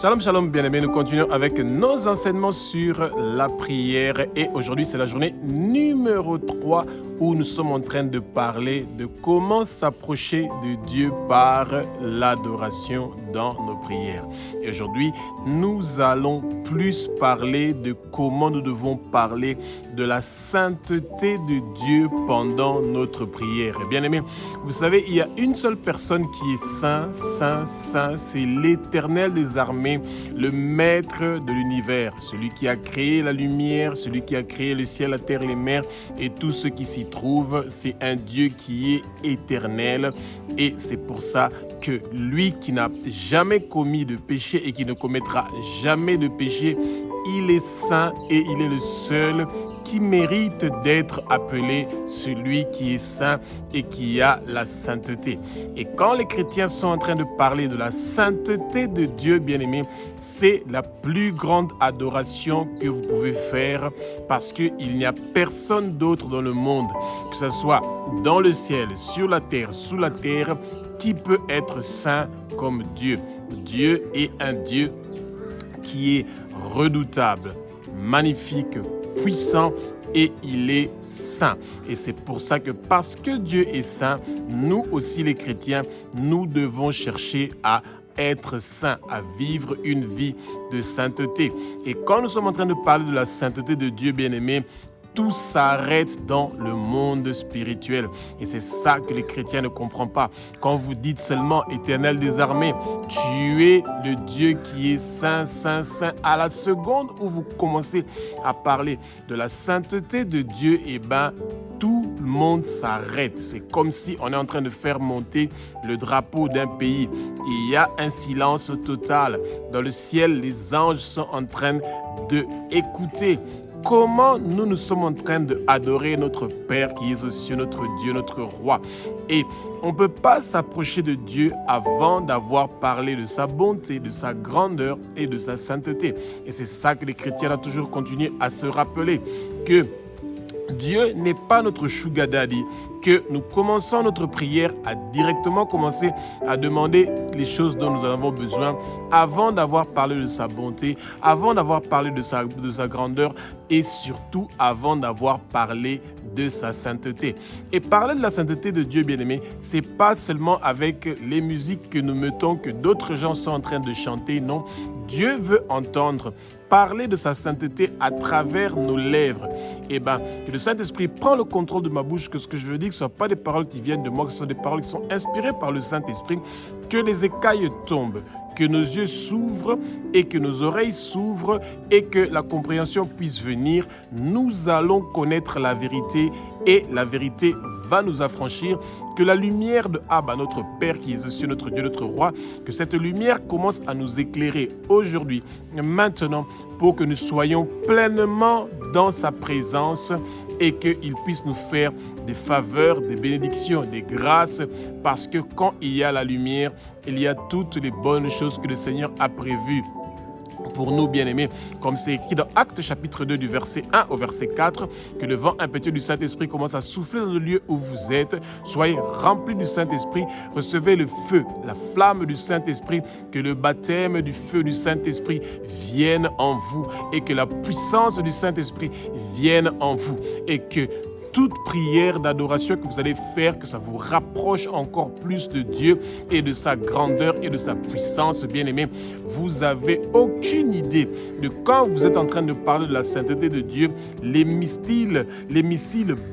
Shalom, shalom, bien-aimés. Nous continuons avec nos enseignements sur la prière. Et aujourd'hui, c'est la journée numéro 3 où nous sommes en train de parler de comment s'approcher de Dieu par l'adoration dans nos prières. Et aujourd'hui, nous allons plus parler de comment nous devons parler de la sainteté de Dieu pendant notre prière. Et bien-aimés, vous savez, il y a une seule personne qui est saint, c'est l'Éternel des armées, le maître de l'univers, celui qui a créé la lumière, celui qui a créé le ciel, la terre, les mers et tout ce qui s'y trouve. C'est un Dieu qui est éternel et c'est pour ça que lui qui n'a jamais commis de péché et qui ne commettra jamais de péché, il est saint et il est le seul qui mérite d'être appelé celui qui est saint et qui a la sainteté. Et quand les chrétiens sont en train de parler de la sainteté de Dieu, bien-aimé, c'est la plus grande adoration que vous pouvez faire parce qu'il n'y a personne d'autre dans le monde, que ce soit dans le ciel, sur la terre, sous la terre, qui peut être saint comme Dieu. Dieu est un Dieu qui est redoutable, magnifique, puissant et il est saint. Et c'est pour ça que parce que Dieu est saint, nous aussi les chrétiens, nous devons chercher à être saints, à vivre une vie de sainteté. Et quand nous sommes en train de parler de la sainteté de Dieu bien-aimé, tout s'arrête dans le monde spirituel. Et c'est ça que les chrétiens ne comprennent pas. Quand vous dites seulement Éternel des armées, tu es le Dieu qui est saint, saint, saint. À la seconde où vous commencez à parler de la sainteté de Dieu, tout le monde s'arrête. C'est comme si on est en train de faire monter le drapeau d'un pays. Il y a un silence total. Dans le ciel, les anges sont en train d'écouter. Comment nous sommes en train d'adorer notre Père qui est aux cieux, notre Dieu, notre Roi. Et on ne peut pas s'approcher de Dieu avant d'avoir parlé de sa bonté, de sa grandeur et de sa sainteté. Et c'est ça que les chrétiens doivent toujours continuer à se rappeler, que Dieu n'est pas notre sugar daddy, que nous commençons notre prière à directement commencer à demander les choses dont nous en avons besoin avant d'avoir parlé de sa bonté, avant d'avoir parlé de sa grandeur et surtout avant d'avoir parlé de sa sainteté. Et parler de la sainteté de Dieu, bien-aimé, c'est pas seulement avec les musiques que nous mettons, que d'autres gens sont en train de chanter, non. Dieu veut entendre parler de sa sainteté à travers nos lèvres. Que le Saint-Esprit prend le contrôle de ma bouche, que ce que je veux dire, que ce ne soient pas des paroles qui viennent de moi, que ce sont des paroles qui sont inspirées par le Saint-Esprit, que les écailles tombent, que nos yeux s'ouvrent et que nos oreilles s'ouvrent et que la compréhension puisse venir. Nous allons connaître la vérité et la vérité va nous affranchir. Que la lumière de Abba, notre Père qui est aux cieux, notre Dieu, notre Roi, que cette lumière commence à nous éclairer aujourd'hui, maintenant, pour que nous soyons pleinement dans sa présence et qu'il puisse nous faire des faveurs, des bénédictions, des grâces, parce que quand il y a la lumière, il y a toutes les bonnes choses que le Seigneur a prévues pour nous, bien-aimés, comme c'est écrit dans Actes chapitre 2 du verset 1 au verset 4, que le vent impétueux du Saint-Esprit commence à souffler dans le lieu où vous êtes. Soyez remplis du Saint-Esprit, recevez le feu, la flamme du Saint-Esprit, que le baptême du feu du Saint-Esprit vienne en vous et que la puissance du Saint-Esprit vienne en vous et que toute prière d'adoration que vous allez faire, que ça vous rapproche encore plus de Dieu et de sa grandeur et de sa puissance, bien-aimés. Vous n'avez aucune idée de quand vous êtes en train de parler de la sainteté de Dieu, les missiles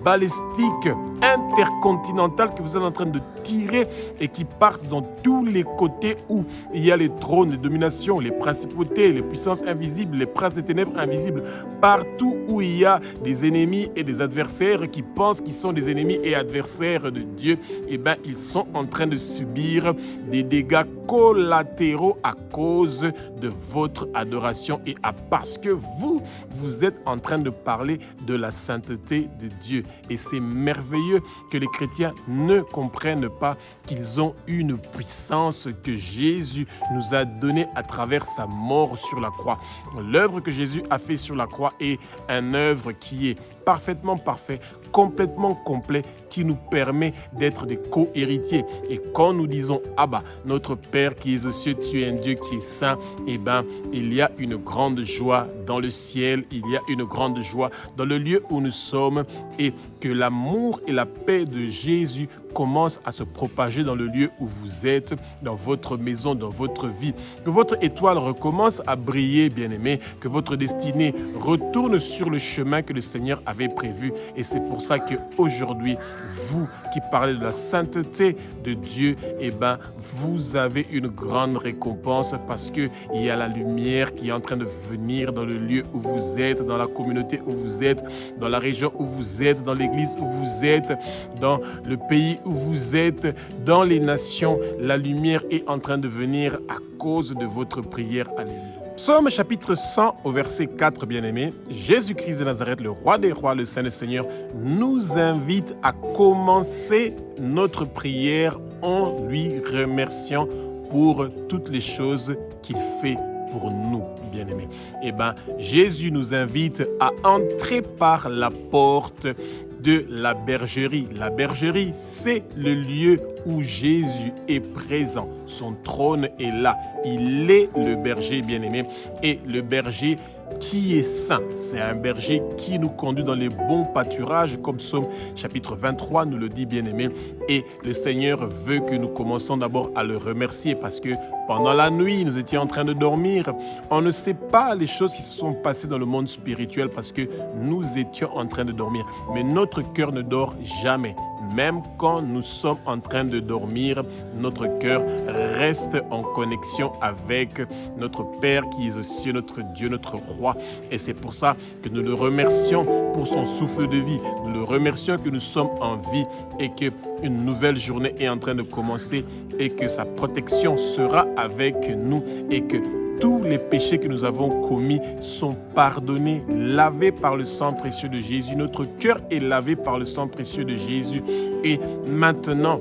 balistiques intercontinentales que vous êtes en train de tirer et qui partent dans tous les côtés où il y a les trônes de domination, les principautés, les puissances invisibles, les princes des ténèbres invisibles, partout où il y a des ennemis et des adversaires qui pensent qu'ils sont des ennemis et adversaires de Dieu, ils sont en train de subir des dégâts collatéraux à cause de votre adoration et parce que vous êtes en train de parler de la sainteté de Dieu. Et c'est merveilleux que les chrétiens ne comprennent pas qu'ils ont une puissance que Jésus nous a donnée à travers sa mort sur la croix. L'œuvre que Jésus a fait sur la croix est une œuvre qui est parfaitement parfait, complètement complet, qui nous permet d'être des co-héritiers. Et quand nous disons Abba, notre Père qui est aux cieux, tu es un Dieu qui est saint, eh bien, il y a une grande joie dans le ciel, il y a une grande joie dans le lieu où nous sommes, et que l'amour et la paix de Jésus commence à se propager dans le lieu où vous êtes, dans votre maison, dans votre vie. Que votre étoile recommence à briller, bien-aimé, que votre destinée retourne sur le chemin que le Seigneur avait prévu. Et c'est pour ça qu'aujourd'hui, vous qui parlez de la sainteté de Dieu, eh ben, vous avez une grande récompense parce qu'il y a la lumière qui est en train de venir dans le lieu où vous êtes, dans la communauté où vous êtes, dans la région où vous êtes, dans l'église où vous êtes, dans le pays où vous êtes, dans les nations. La lumière est en train de venir à cause de votre prière. Alléluia. Psaume chapitre 100 au verset 4, bien-aimé. Jésus-Christ de Nazareth, le roi des rois, le Saint du Seigneur, nous invite à commencer notre prière en lui remerciant pour toutes les choses qu'il fait pour nous, bien-aimés. Eh bien, Jésus nous invite à entrer par la porte de la bergerie. La bergerie, c'est le lieu où Jésus est présent. Son trône est là. Il est le berger, bien-aimé. Et le berger qui est saint, c'est un berger qui nous conduit dans les bons pâturages, comme Psaume chapitre 23 nous le dit, bien-aimé. Et le Seigneur veut que nous commençons d'abord à le remercier parce que pendant la nuit, nous étions en train de dormir. On ne sait pas les choses qui se sont passées dans le monde spirituel parce que nous étions en train de dormir. Mais notre cœur ne dort jamais. Même quand nous sommes en train de dormir, notre cœur reste en connexion avec notre Père qui est aux cieux, notre Dieu, notre Roi. Et c'est pour ça que nous le remercions pour son souffle de vie. Nous le remercions que nous sommes en vie et qu'une nouvelle journée est en train de commencer et que sa protection sera avec nous et que tous les péchés que nous avons commis sont pardonnés, lavés par le sang précieux de Jésus. Notre cœur est lavé par le sang précieux de Jésus. Et maintenant,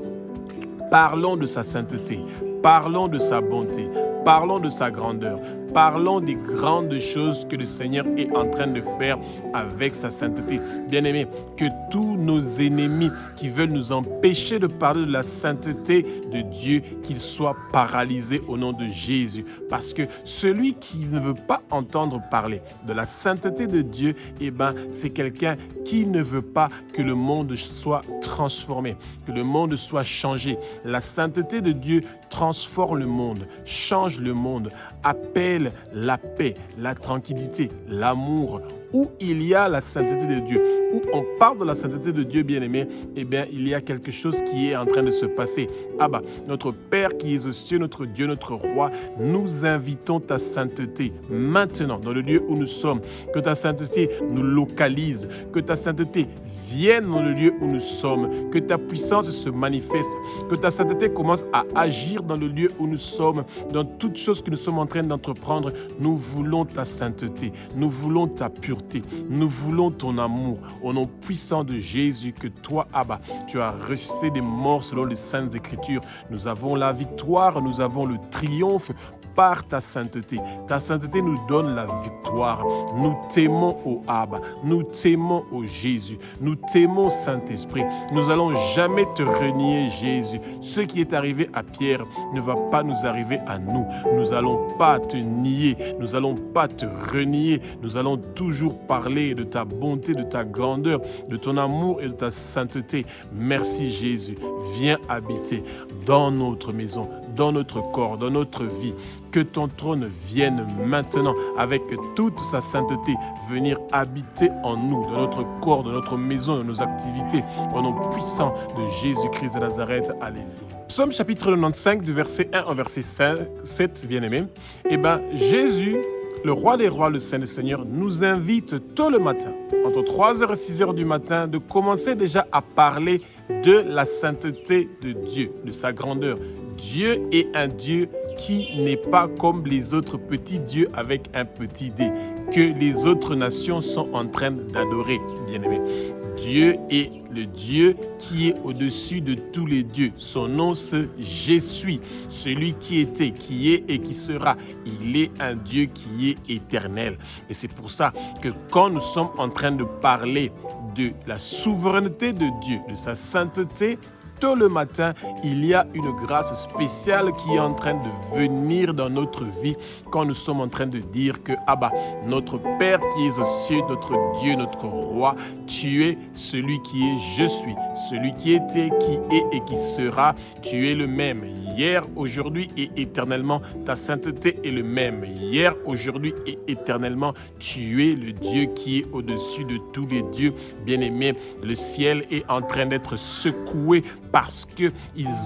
parlons de sa sainteté, parlons de sa bonté, parlons de sa grandeur, parlons des grandes choses que le Seigneur est en train de faire avec sa sainteté. Bien-aimés, que tous nos ennemis qui veulent nous empêcher de parler de la sainteté de Dieu, qu'ils soient paralysés au nom de Jésus. Parce que celui qui ne veut pas entendre parler de la sainteté de Dieu, eh ben, c'est quelqu'un qui ne veut pas que le monde soit transformé, que le monde soit changé. La sainteté de Dieu transforme le monde, change le monde, appelle la paix, la tranquillité, l'amour. Où il y a la sainteté de Dieu, où on parle de la sainteté de Dieu, bien-aimé, eh bien, il y a quelque chose qui est en train de se passer. Abba, notre Père qui est aux cieux, notre Dieu, notre Roi, nous invitons ta sainteté maintenant dans le lieu où nous sommes. Que ta sainteté nous localise, que ta sainteté vienne dans le lieu où nous sommes, que ta puissance se manifeste, que ta sainteté commence à agir dans le lieu où nous sommes, dans toutes choses que nous sommes en train d'entreprendre. Nous voulons ta sainteté, nous voulons ta pureté. Nous voulons ton amour au nom puissant de Jésus que toi, Abba, tu as ressuscité des morts selon les saintes écritures. Nous avons la victoire, nous avons le triomphe par ta sainteté. Ta sainteté nous donne la victoire. Nous t'aimons, ô Abba. Nous t'aimons, ô Jésus. Nous t'aimons, Saint-Esprit. Nous n'allons jamais te renier, Jésus. Ce qui est arrivé à Pierre ne va pas nous arriver à nous. Nous n'allons pas te nier. Nous n'allons pas te renier. Nous allons toujours parler de ta bonté, de ta grandeur, de ton amour et de ta sainteté. Merci, Jésus. Viens habiter dans notre maison, dans notre corps, dans notre vie. Que ton trône vienne maintenant avec toute sa sainteté venir habiter en nous, dans notre corps, dans notre maison, dans nos activités, au nom puissant de Jésus-Christ de Nazareth. Alléluia. Psaume chapitre 95 du verset 1 au verset 7, bien-aimé. Eh bien, Jésus, le roi des rois, le Saint du Seigneur, nous invite tôt le matin, entre 3h et 6h du matin, de commencer déjà à parler de la sainteté de Dieu, de sa grandeur. Dieu est un Dieu qui n'est pas comme les autres petits dieux avec un petit d, que les autres nations sont en train d'adorer, bien-aimés. Dieu est le Dieu qui est au-dessus de tous les dieux. Son nom, c'est « Je suis », celui qui était, qui est et qui sera. Il est un Dieu qui est éternel. Et c'est pour ça que quand nous sommes en train de parler de la souveraineté de Dieu, de sa sainteté, tôt le matin, il y a une grâce spéciale qui est en train de venir dans notre vie quand nous sommes en train de dire que Abba, notre Père qui est aux cieux, notre Dieu, notre Roi, tu es celui qui est je suis, celui qui était, qui est et qui sera, tu es le même. Hier, aujourd'hui et éternellement, ta sainteté est le même. Hier, aujourd'hui et éternellement, tu es le Dieu qui est au-dessus de tous les dieux. Bien-aimés, le ciel est en train d'être secoué parce qu'ils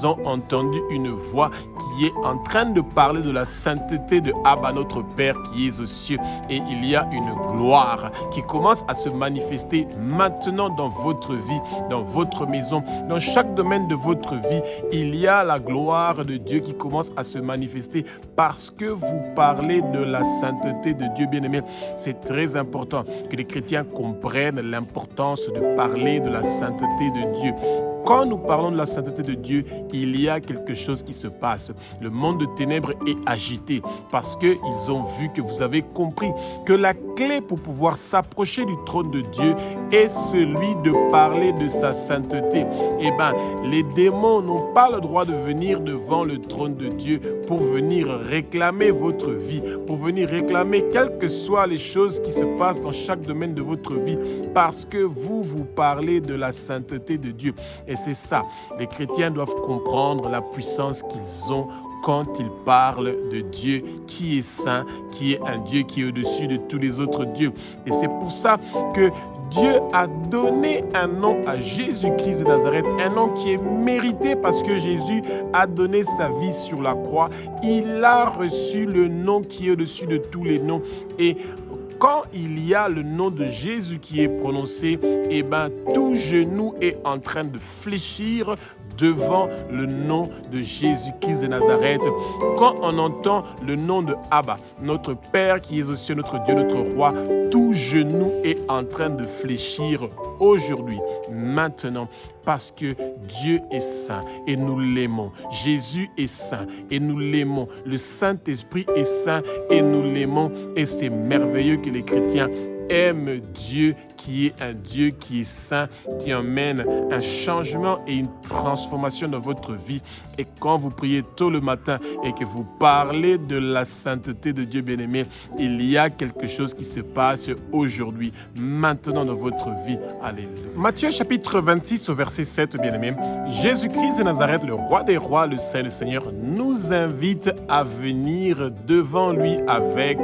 ont entendu une voix qui est en train de parler de la sainteté de Abba, notre Père qui est aux cieux. Et il y a une gloire qui commence à se manifester maintenant dans votre vie, dans votre maison, dans chaque domaine de votre vie. Il y a la gloire de Dieu qui commence à se manifester parce que vous parlez de la sainteté de Dieu, bien-aimé. C'est très important que les chrétiens comprennent l'importance de parler de la sainteté de Dieu. Quand nous parlons de la sainteté de Dieu, il y a quelque chose qui se passe. Le monde de ténèbres est agité parce qu'ils ont vu que vous avez compris que la clé pour pouvoir s'approcher du trône de Dieu est celui de parler de sa sainteté. Eh bien, les démons n'ont pas le droit de venir devant le trône de Dieu pour venir réclamer votre vie, pour venir réclamer quelles que soient les choses qui se passent dans chaque domaine de votre vie, parce que vous parlez de la sainteté de Dieu. Et c'est ça, les chrétiens doivent comprendre la puissance qu'ils ont quand ils parlent de Dieu qui est saint, qui est un Dieu qui est au-dessus de tous les autres dieux. Et c'est pour ça que Dieu a donné un nom à Jésus-Christ de Nazareth, un nom qui est mérité parce que Jésus a donné sa vie sur la croix. Il a reçu le nom qui est au-dessus de tous les noms. Et quand il y a le nom de Jésus qui est prononcé, eh bien, tout genou est en train de fléchir devant le nom de Jésus-Christ de Nazareth. Quand on entend le nom de Abba, notre Père qui est aux cieux, notre Dieu, notre Roi, tout genou est en train de fléchir aujourd'hui, maintenant, parce que Dieu est saint et nous l'aimons. Jésus est saint et nous l'aimons. Le Saint-Esprit est saint et nous l'aimons. Et c'est merveilleux que les chrétiens aiment Dieu qui est un Dieu qui est saint, qui emmène un changement et une transformation dans votre vie. Et quand vous priez tôt le matin et que vous parlez de la sainteté de Dieu bien-aimé, il y a quelque chose qui se passe aujourd'hui, maintenant dans votre vie. Alléluia. Matthieu chapitre 26 au verset 7, bien-aimé. Jésus-Christ de Nazareth, le roi des rois, le Saint, le Seigneur, nous invite à venir devant lui avec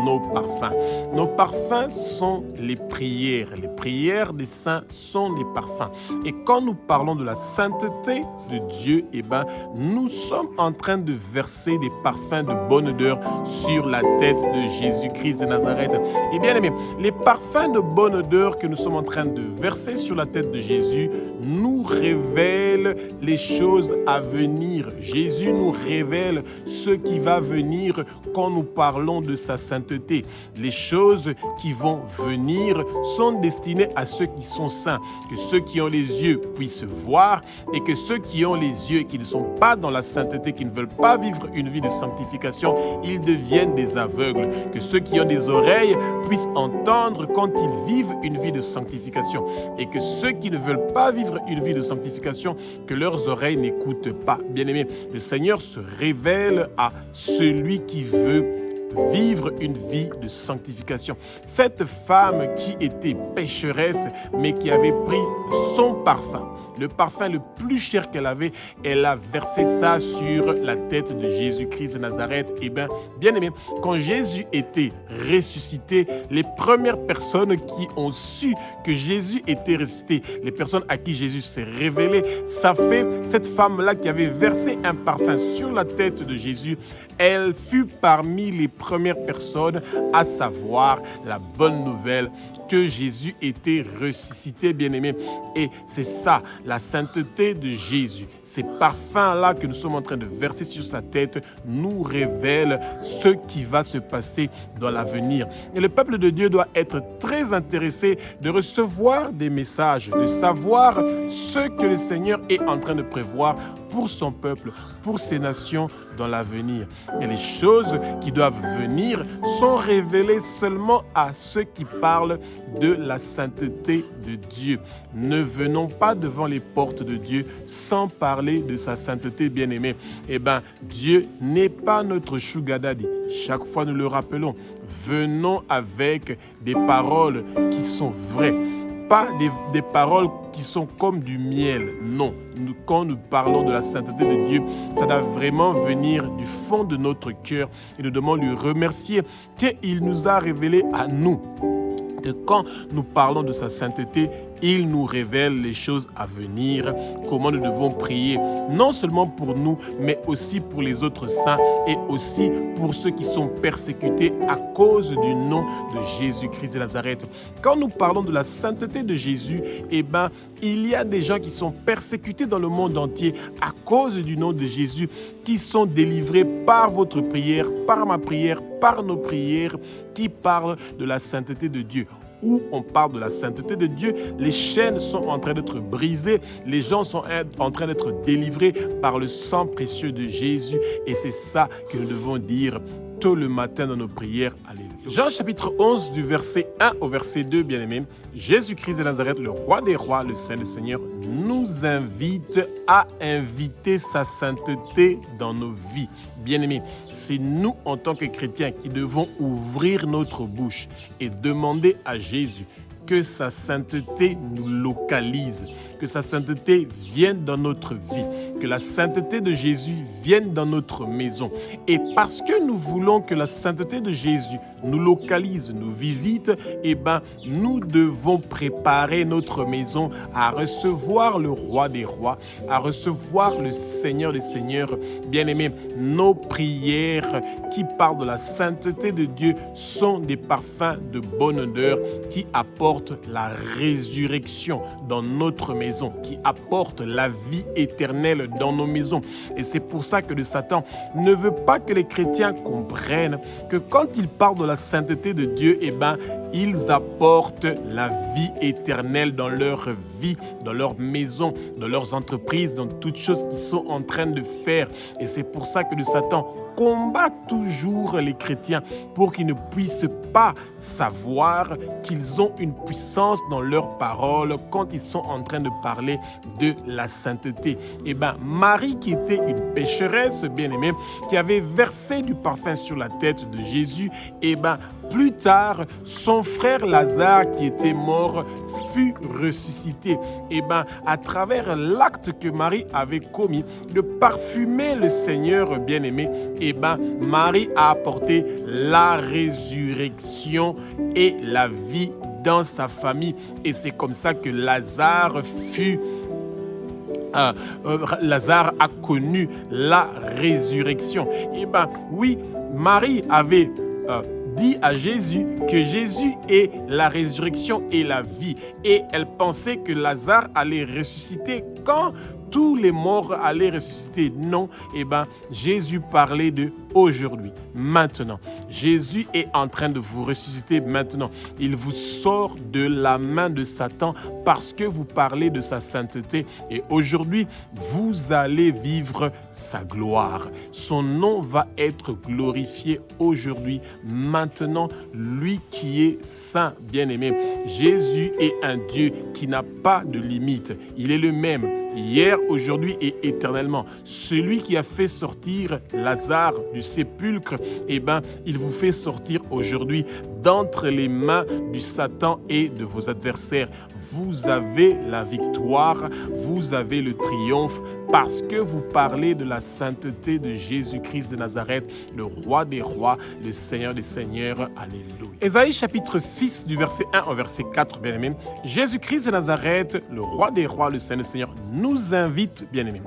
nos parfums. Nos parfums sont les prières. Les prières des saints sont des parfums. Et quand nous parlons de la sainteté de Dieu, eh ben, nous sommes en train de verser des parfums de bonne odeur sur la tête de Jésus-Christ de Nazareth. Et bien aimé, les parfums de bonne odeur que nous sommes en train de verser sur la tête de Jésus nous révèlent les choses à venir. Jésus nous révèle ce qui va venir quand nous parlons de sa sainteté. Les choses qui vont venir sont destinées à ceux qui sont saints, que ceux qui ont les yeux puissent voir et que ceux qui ont les yeux et qui ne sont pas dans la sainteté, qui ne veulent pas vivre une vie de sanctification, ils deviennent des aveugles. Que ceux qui ont des oreilles puissent entendre quand ils vivent une vie de sanctification et que ceux qui ne veulent pas vivre une vie de sanctification, que leurs oreilles n'écoutent pas. Bien-aimés, le Seigneur se révèle à celui qui veut vivre une vie de sanctification. Cette femme qui était pécheresse, mais qui avait pris son parfum, le parfum le plus cher qu'elle avait, elle a versé ça sur la tête de Jésus-Christ de Nazareth. Eh bien, bien aimé, quand Jésus était ressuscité, les premières personnes qui ont su que Jésus était ressuscité, les personnes à qui Jésus s'est révélé, ça fait cette femme-là qui avait versé un parfum sur la tête de Jésus, elle fut parmi les première personne, à savoir la bonne nouvelle que Jésus était ressuscité, bien-aimé. Et c'est ça, la sainteté de Jésus. Ces parfums-là que nous sommes en train de verser sur sa tête nous révèlent ce qui va se passer dans l'avenir. Et le peuple de Dieu doit être très intéressé de recevoir des messages, de savoir ce que le Seigneur est en train de prévoir pour son peuple, pour ses nations dans l'avenir. Et les choses qui doivent venir sont révélées seulement à ceux qui parlent de la sainteté de Dieu. Ne venons pas devant les portes de Dieu sans parler de sa sainteté, bien-aimée. Eh bien, Dieu n'est pas notre sugar daddy. Chaque fois, nous le rappelons. Venons avec des paroles qui sont vraies. Pas des paroles qui sont comme du miel. Non, quand nous parlons de la sainteté de Dieu, ça doit vraiment venir du fond de notre cœur et nous devons lui remercier qu'il nous a révélé à nous que quand nous parlons de sa sainteté, il nous révèle les choses à venir, comment nous devons prier, non seulement pour nous, mais aussi pour les autres saints et aussi pour ceux qui sont persécutés à cause du nom de Jésus-Christ de Nazareth. Quand nous parlons de la sainteté de Jésus, eh bien, il y a des gens qui sont persécutés dans le monde entier à cause du nom de Jésus, qui sont délivrés par votre prière, par ma prière, par nos prières, qui parlent de la sainteté de Dieu. Où on parle de la sainteté de Dieu, les chaînes sont en train d'être brisées, les gens sont en train d'être délivrés par le sang précieux de Jésus. Et c'est ça que nous devons dire tôt le matin dans nos prières. Alléluia. Jean chapitre 11 du verset 1 au verset 2, bien-aimés. Jésus-Christ de Nazareth, le roi des rois, le Saint du Seigneur, nous invite à inviter sa sainteté dans nos vies. Bien-aimés, c'est nous en tant que chrétiens qui devons ouvrir notre bouche et demander à Jésus que sa sainteté nous localise, que sa sainteté vienne dans notre vie, que la sainteté de Jésus vienne dans notre maison. Et parce que nous voulons que la sainteté de Jésus nous localise, nous visite, eh bien, nous devons préparer notre maison à recevoir le roi des rois, à recevoir le Seigneur des seigneurs. Bien-aimés, nos prières qui parlent de la sainteté de Dieu sont des parfums de bonne odeur qui apportent la résurrection dans notre maison, qui apportent la vie éternelle dans nos maisons. Et c'est pour ça que le Satan ne veut pas que les chrétiens comprennent que quand il parle de la sainteté de Dieu, eh ben, ils apportent la vie éternelle dans leur vie, dans leur maison, dans leurs entreprises, dans toutes choses qu'ils sont en train de faire. Et c'est pour ça que le Satan combat toujours les chrétiens pour qu'ils ne puissent pas savoir qu'ils ont une puissance dans leurs paroles quand ils sont en train de parler de la sainteté. Et bien, Marie, qui était une pécheresse bien-aimée, qui avait versé du parfum sur la tête de Jésus, et bien, plus tard, son frère Lazare, qui était mort, fut ressuscité. Et bien, à travers l'acte que Marie avait commis de parfumer le Seigneur bien-aimé, et bien, Marie a apporté la résurrection et la vie dans sa famille. Et c'est comme ça que Lazare a connu la résurrection. Et bien, oui, Marie avait dit à Jésus que Jésus est la résurrection et la vie. Et elle pensait que Lazare allait ressusciter quand tous les morts allaient ressusciter. Non, eh bien, Jésus parlait de aujourd'hui, maintenant. Jésus est en train de vous ressusciter maintenant. Il vous sort de la main de Satan parce que vous parlez de sa sainteté. Et aujourd'hui, vous allez vivre sa gloire. Son nom va être glorifié aujourd'hui, maintenant. Lui qui est saint, bien-aimé. Jésus est un Dieu qui n'a pas de limite. Il est le même hier, aujourd'hui et éternellement. Celui qui a fait sortir Lazare du sépulcre, eh bien, il vous fait sortir aujourd'hui d'entre les mains du Satan et de vos adversaires. vous avez la victoire, vous avez le triomphe, parce que vous parlez de la sainteté de Jésus-Christ de Nazareth, le roi des rois, le Seigneur des seigneurs. Alléluia. Ésaïe chapitre 6 du verset 1 au verset 4, bien-aimés. Jésus-Christ de Nazareth, le roi des rois, le Seigneur des seigneurs, nous invite, bien-aimés,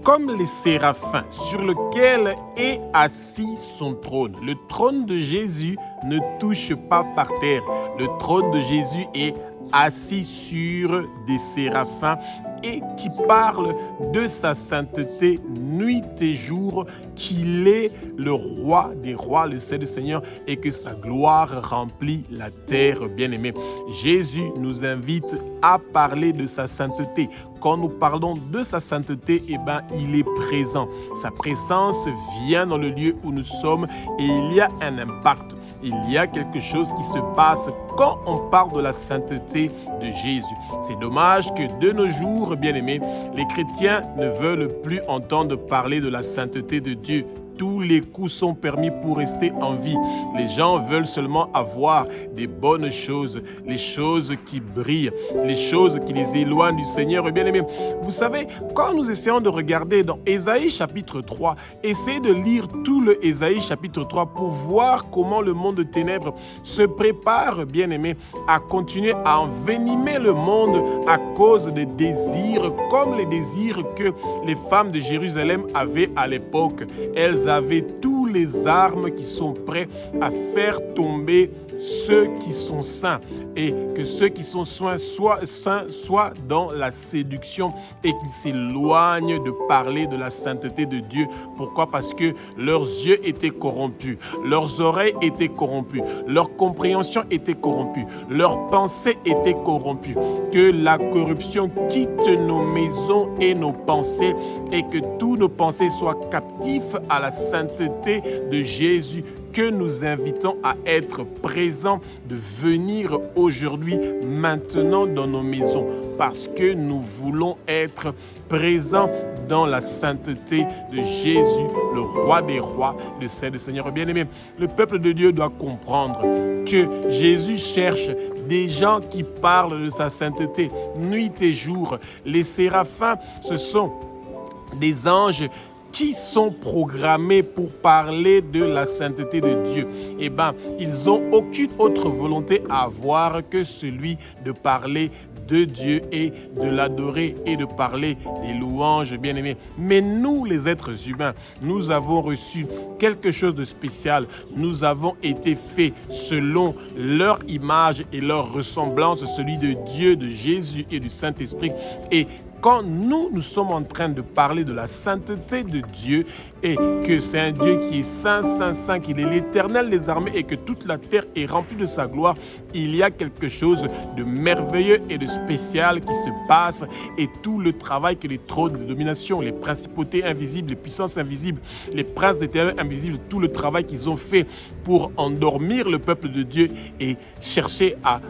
comme les séraphins sur lequel est assis son trône. Le trône de Jésus ne touche pas par terre. Le trône de Jésus est assis sur des séraphins et qui parle de sa sainteté nuit et jour, qu'il est le roi des rois, le Seigneur des seigneurs, et que sa gloire remplit la terre, bien-aimée. Jésus nous invite à parler de sa sainteté. Quand nous parlons de sa sainteté, il est présent. Sa présence vient dans le lieu où nous sommes et il y a un impact. Il y a quelque chose qui se passe quand on parle de la sainteté de Jésus. C'est dommage que de nos jours, bien-aimés, les chrétiens ne veulent plus entendre parler de la sainteté de Dieu. Tous les coups sont permis pour rester en vie. Les gens veulent seulement avoir des bonnes choses, les choses qui brillent, les choses qui les éloignent du Seigneur. Bien-aimés, vous savez, quand nous essayons de regarder dans Ésaïe chapitre 3, essayez de lire tout le Ésaïe chapitre 3 pour voir comment le monde de ténèbres se prépare, bien-aimés, à continuer à envenimer le monde à cause des désirs, comme les désirs que les femmes de Jérusalem avaient à l'époque. Elles avaient tous les armes qui sont prêts à faire tomber ceux qui sont saints et que ceux qui sont saints soient dans la séduction et qu'ils s'éloignent de parler de la sainteté de Dieu. Pourquoi? Parce que leurs yeux étaient corrompus, leurs oreilles étaient corrompues, leur compréhension était corrompue, leurs pensées étaient corrompues. Que la corruption quitte nos maisons et nos pensées et que tous nos pensées soient captifs à la sainteté de Jésus, que nous invitons à être présents, de venir aujourd'hui, maintenant dans nos maisons, parce que nous voulons être présents dans la sainteté de Jésus, le roi des rois, le Seigneur des seigneurs. Bien-aimés, le peuple de Dieu doit comprendre que Jésus cherche des gens qui parlent de sa sainteté nuit et jour. Les séraphins, ce sont des anges qui sont programmés pour parler de la sainteté de Dieu. Ils n'ont aucune autre volonté à avoir que celui de parler de Dieu et de l'adorer et de parler des louanges, bien-aimés. Mais nous, les êtres humains, nous avons reçu quelque chose de spécial. Nous avons été faits selon leur image et leur ressemblance, celui de Dieu, de Jésus et du Saint-Esprit. Et quand nous sommes en train de parler de la sainteté de Dieu et que c'est un Dieu qui est saint, saint, saint, qu'il est l'Éternel des armées et que toute la terre est remplie de sa gloire, il y a quelque chose de merveilleux et de spécial qui se passe et tout le travail que les trônes de domination, les principautés invisibles, les puissances invisibles, les princes des ténèbres invisibles, tout le travail qu'ils ont fait pour endormir le peuple de Dieu et chercher à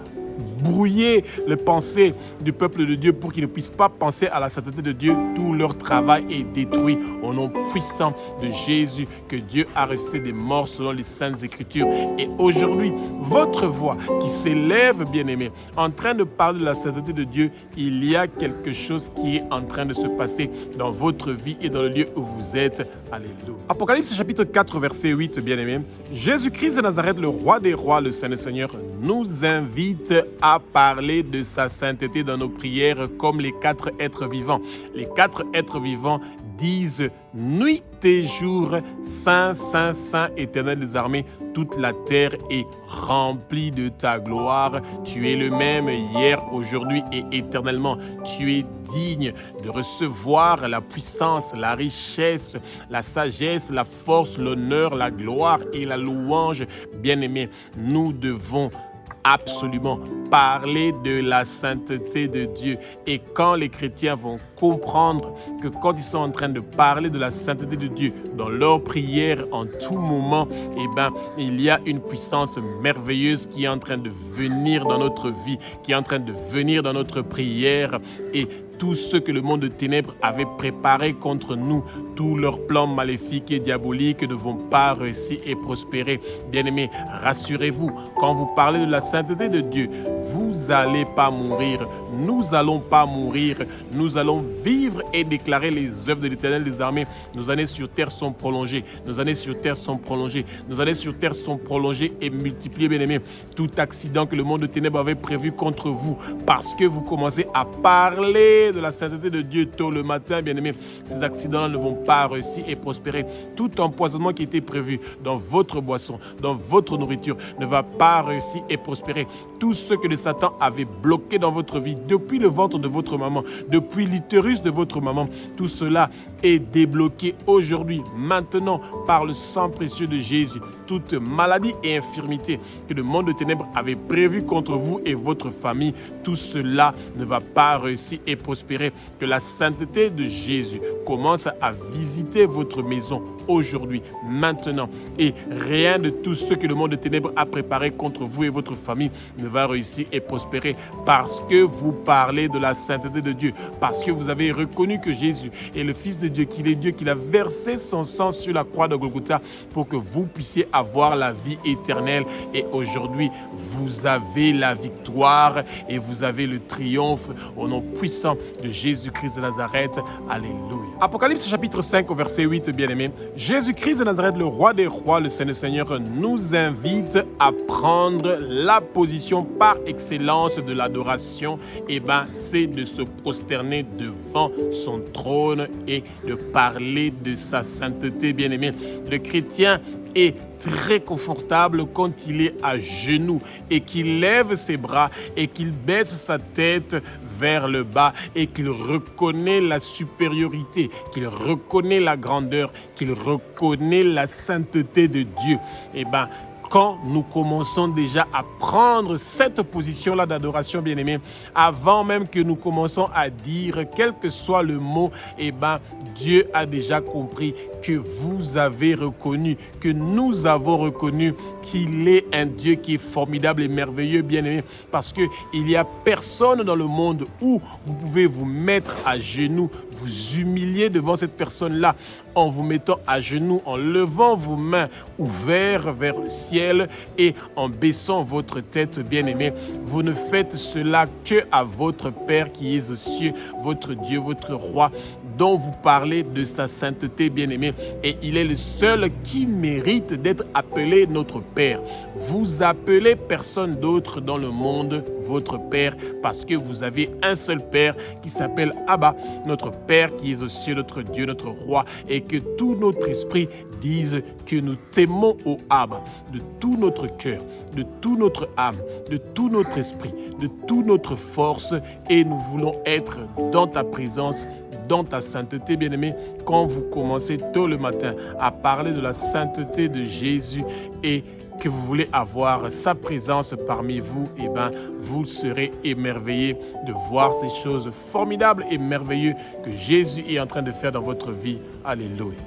brouiller les pensées du peuple de Dieu pour qu'ils ne puissent pas penser à la sainteté de Dieu. Tout leur travail est détruit au nom puissant de Jésus, que Dieu a ressuscité des morts selon les saintes écritures. Et aujourd'hui, votre voix qui s'élève, bien-aimé, en train de parler de la sainteté de Dieu, il y a quelque chose qui est en train de se passer dans votre vie et dans le lieu où vous êtes. Alléluia. Apocalypse chapitre 4, verset 8, bien-aimé. Jésus-Christ de Nazareth, le roi des rois, le Saint des seigneurs, nous invite à parler de sa sainteté dans nos prières comme les 4 êtres vivants. Les 4 êtres vivants disent nuit et jour, Saint, Saint, Saint, Éternel des armées, toute la terre est remplie de ta gloire. Tu es le même hier, aujourd'hui et éternellement. Tu es digne de recevoir la puissance, la richesse, la sagesse, la force, l'honneur, la gloire et la louange. Bien-aimés, nous devons absolument parler de la sainteté de Dieu. Et quand les chrétiens vont comprendre que quand ils sont en train de parler de la sainteté de Dieu dans leur prière en tout moment, il y a une puissance merveilleuse qui est en train de venir dans notre vie, qui est en train de venir dans notre prière, et tout ce que le monde de ténèbres avait préparé contre nous, tous leurs plans maléfiques et diaboliques ne vont pas réussir et prospérer. Bien-aimés, rassurez-vous, quand vous parlez de la sainteté de Dieu, vous vous n'allez pas mourir. Nous n'allons pas mourir. Nous allons vivre et déclarer les œuvres de l'Éternel des armées. Nos années sur terre sont prolongées. Nos années sur terre sont prolongées. Nos années sur terre sont prolongées et multipliées, bien-aimés. Tout accident que le monde de ténèbres avait prévu contre vous, parce que vous commencez à parler de la sainteté de Dieu tôt le matin, bien-aimés, ces accidents-là ne vont pas réussir et prospérer. Tout empoisonnement qui était prévu dans votre boisson, dans votre nourriture, ne va pas réussir et prospérer. Tout ce que le Satan avait bloqué dans votre vie, depuis le ventre de votre maman, depuis l'utérus de votre maman, tout cela est débloqué aujourd'hui, maintenant, par le sang précieux de Jésus. Toute maladie et infirmité que le monde de ténèbres avait prévu contre vous et votre famille, tout cela ne va pas réussir et prospérer. Que la sainteté de Jésus commence à visiter votre maison aujourd'hui, maintenant. Et rien de tout ce que le monde de ténèbres a préparé contre vous et votre famille ne va réussir et prospérer, parce que vous parlez de la sainteté de Dieu, parce que vous avez reconnu que Jésus est le Fils de Dieu, qu'il est Dieu, qu'il a versé son sang sur la croix de Golgotha pour que vous puissiez avoir la vie éternelle. Et aujourd'hui, vous avez la victoire et vous avez le triomphe au nom puissant de Jésus-Christ de Nazareth. Alléluia. Apocalypse chapitre 5 au verset 8, bien-aimés. Jésus-Christ de Nazareth, le roi des rois, le Saint des Seigneurs, nous invite à prendre la position par excellence de l'adoration. Et c'est de se prosterner devant son trône et de parler de sa sainteté, bien-aimés. Le chrétien est très confortable quand il est à genoux et qu'il lève ses bras et qu'il baisse sa tête vers le bas et qu'il reconnaît la supériorité, qu'il reconnaît la grandeur, qu'il reconnaît la sainteté de Dieu. Quand nous commençons déjà à prendre cette position-là d'adoration, bien-aimés, avant même que nous commençons à dire quel que soit le mot, Dieu a déjà compris que vous avez reconnu, que nous avons reconnu qu'il est un Dieu qui est formidable et merveilleux, bien-aimés, parce qu'il n'y a personne dans le monde où vous pouvez vous mettre à genoux, vous humilier devant cette personne-là, en vous mettant à genoux, en levant vos mains ouvertes vers le ciel et en baissant votre tête, bien-aimés. Vous ne faites cela que à votre Père qui est aux cieux, votre Dieu, votre roi, dont vous parlez de sa sainteté, bien-aimé. Et il est le seul qui mérite d'être appelé notre Père. Vous appelez personne d'autre dans le monde votre Père, parce que vous avez un seul Père qui s'appelle Abba, notre Père qui est aux cieux, notre Dieu, notre roi, et que tout notre esprit dise que nous t'aimons au Abba, de tout notre cœur, de toute notre âme, de tout notre esprit, de toute notre force, et nous voulons être dans ta présence, dans ta sainteté, bien-aimé. Quand vous commencez tôt le matin à parler de la sainteté de Jésus et que vous voulez avoir sa présence parmi vous, vous serez émerveillés de voir ces choses formidables et merveilleuses que Jésus est en train de faire dans votre vie. Alléluia.